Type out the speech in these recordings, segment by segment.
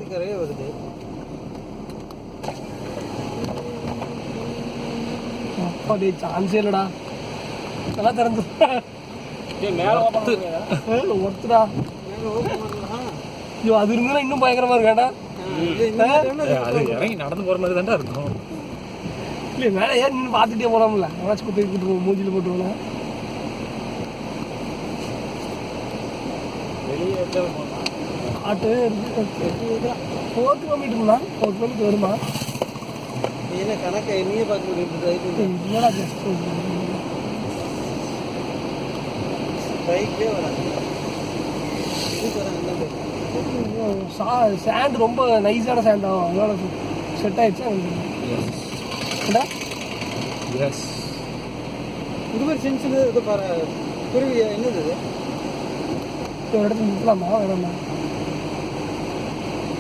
கடற்கரையே வருது. அப்படி சான்ஸே இல்லடா. நல்லா திறந்து ஒருத்தடா. ஐயோ அது இருந்தா இன்னும் பயங்கரமா இருக்காடா. அது இறங்கி நடந்து போற மாதிரி தான்டா இருக்கும். இல்லை மேலே ஏன் நின்று பார்த்துட்டே போகலாம்ல. ஏதாச்சும் குத்தி கூட்டுருவோம், மூஞ்சியில் போட்டுருவோம். வெளியே ஆட்டு 4 கிலோமீட்டருங்களா? 4 கிலோமீட்டர் வருமா? என்ன கணக்கை என்னையே பார்த்து என்னடா ஜஸ்ட் பைக்லேயே வராது. சேண்ட் ரொம்ப நைஸான சேண்ட் ஆகும். அதனால செட் ஆயிடுச்சு. எஸ் இது மாதிரி சின்ன சின்ன இது பாரு. குருவியா என்னது இது? ஒரு இடத்துல நிற்கலாமா வேணாமா?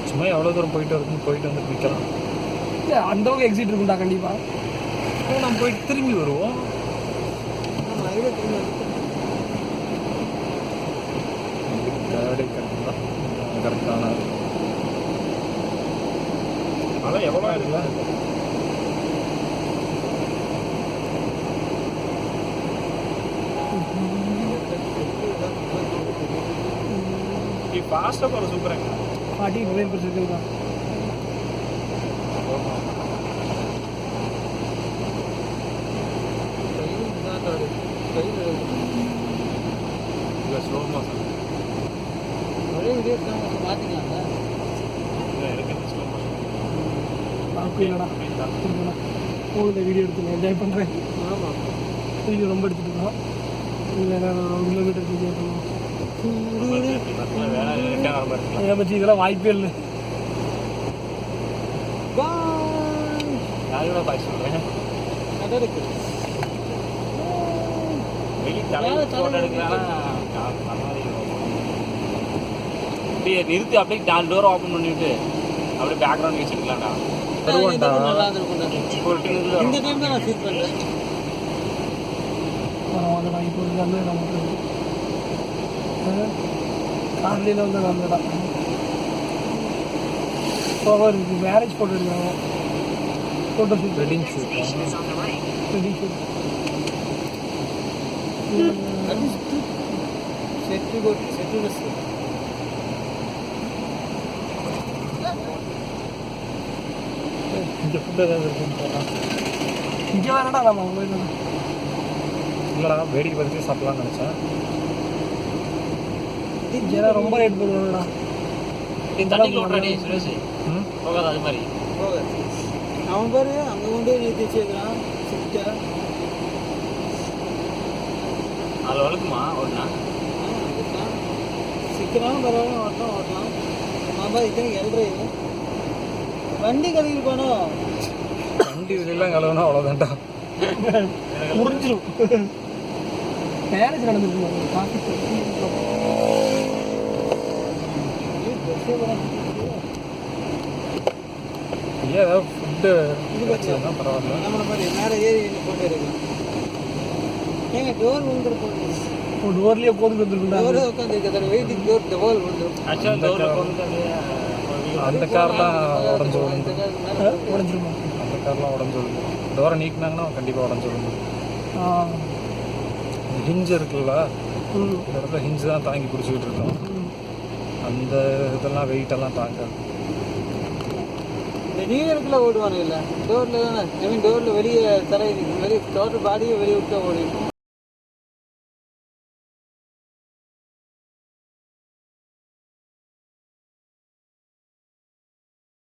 சும்மா எவ்வளோ தூரம் போயிட்டு வந்துட்டு நிற்கலாம். இல்லை அந்தளவுக்கு எக்ஸிட் இருக்கும்டா கண்டிப்பாக. நம்ம போயிட்டு திரும்பி வருவோம். அதுவே திரும்பி கரெக்டான அதான் எவ்வளோ இருக்குல்ல. ஃபாஸ்ட்டாக போகிற சூப்பராக 45% தான். இல்லை ஸ்லோ மோஷன் ஒரே வீடியோ மாற்றிக்கலாங்க. ஸ்லோ மோஷன் இல்லைடா போகுது. வீடியோ எடுத்து என்ஜாய் பண்ணுறேன். ஆமாம் வீடியோ ரொம்ப எடுத்துகிட்டு இருக்கோம். இல்லை 1 கிலோமீட்டர் என்ஜாய் பண்ணுவோம். அதை பற்றி இதெல்லாம் வாய்ப்பே இல்லை. யாரோட பாய் சொல்கிறேன். ஃபோட்டோ எடுக்கலாம். அப்படியே நிறுத்தி அப்படியே டோர் ஓப்பன் பண்ணிவிட்டு அப்படியே பேக்ரவுண்ட் வச்சுருக்கலாம்டா. நல்லா இருந்திருக்கும். இந்த டைம் தான் நான் ஃபீல் பண்ணுறேன். பரவாயில்லடா. இப்போ வந்து நமக்கு காலையில் வந்து நல்லடா. இப்போ இருக்கு மேரேஜ் ஃபோட்டோ எடுக்காங்க. Photo shoot, wedding shoot. இங்கே ஃபுட்டு ஏதாவது இருக்குன்னு போகலாம். இங்கே வேணடா நம்ம போயிடலாம். இல்லைடா வேடிக்கை பார்த்துட்டு சாப்பிட்லான்னு நினச்சேன். இங்கே ரொம்ப ரேட் போடுவாங்கடா. போகாது அது மாதிரி அவன் பாரு அங்கே கொண்டு போய் நிறுத்தி வச்சுக்கிறான். அது வளர்க்குமா ஓடனா சிக்கிறான். பரவாயில்ல ஓட்டலாம். நான் பாரு இத்தனை எல்றையும் வண்டி கழுவி போனோம். வண்டி இதெல்லாம் கழுவுனா அவ்வளோதான்டா. புரிஞ்சிடும். மேரேஜ் நடந்துருக்கு. காஃபி ஏதாவது ஃபுட்டு வச்சுருந்தா பரவாயில்ல. நம்மளை மாதிரி மேலே ஏறி போட்டு இருக்கலாம். ஏங்க டோர் வந்துரு போகுது. டோர்லேயே போட்டு வந்துருக்குண்டா. டோரே உட்காந்துருக்கு. வெயிட்டிங் டோர் டோர் வந்துடும். அந்த கார்லாம் உடஞ்சி உடஞ்சிருமா? அந்த கார்லாம் உடஞ்சி விழுந்து. டோரை நீக்கினாங்கன்னா கண்டிப்பாக உடஞ்சி விழுந்து. ஹிஞ்சு இருக்குல்ல, இந்த இடத்துல ஹிஞ்சு தான் தாங்கி பிடிச்சிக்கிட்டு இருக்கோம். அந்த இதெல்லாம் வெயிட்டெல்லாம் தாங்காது. இந்த நியூ இயர்க்குள்ள ஓடுவானு இல்லை டோரில் தானே. ஐ மீன் டோரில் வெளியே தலை வெளியே டோட்டல் பாடியை வெளியே விட்டு ஓடிடும்.